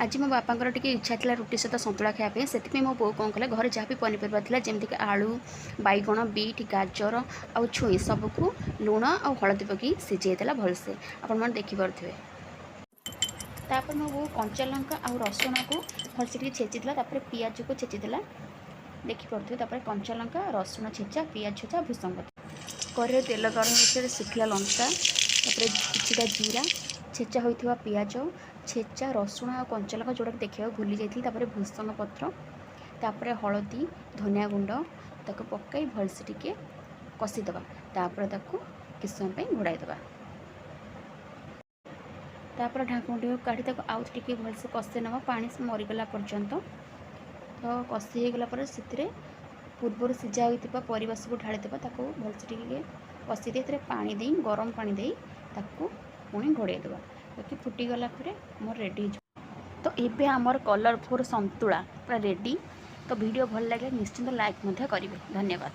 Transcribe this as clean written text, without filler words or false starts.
आज मो बापांकर टिके इच्छा था रुटी सहित सतुला खायापी से मो बो कौन कले घर जहाँ भी पनीपरिया था जमीक आलू बैगण बीट गाजर आउ छुई सबको लुण आ हलदी पकई सीझेला भलसे आपण देखिपे। तापर मो बो कंचा लंका आउ रसुण को भलसे टे छेचीला पियाज को छेचीदेला देखिपे। कंचा लंका रसुण छेचा पियाज छेचा भूसंग कड़े तेल गरम होते शुखला लंका किछिटा जीरा छेचा होता पियाज छेचा रसुण और कंचा लंका जोड़ा देखा भूली जाती भूसंग पत्र हलदी धनिया गुंड ताको पकई भलसे टिके कषिदबा कि समय घोड़ाईदबा ढाकुण काढ़ी आउ टे भलसे कषि नवा पानी मरीगला पर्यंत तो कषि होगला से पूर्वर सीझा होता परिवा सब ढाईदेवा भलसे टे कषि दे पानी दे गरम पानी दे पुणी घोड़ाईदेवा बाकी फुटीगला मोर रेडी। तो ये आमर कलरफुल संतुला पूरा रेडी। तो वीडियो भल लगे निश्चिंत लाइक करेंगे। धन्यवाद।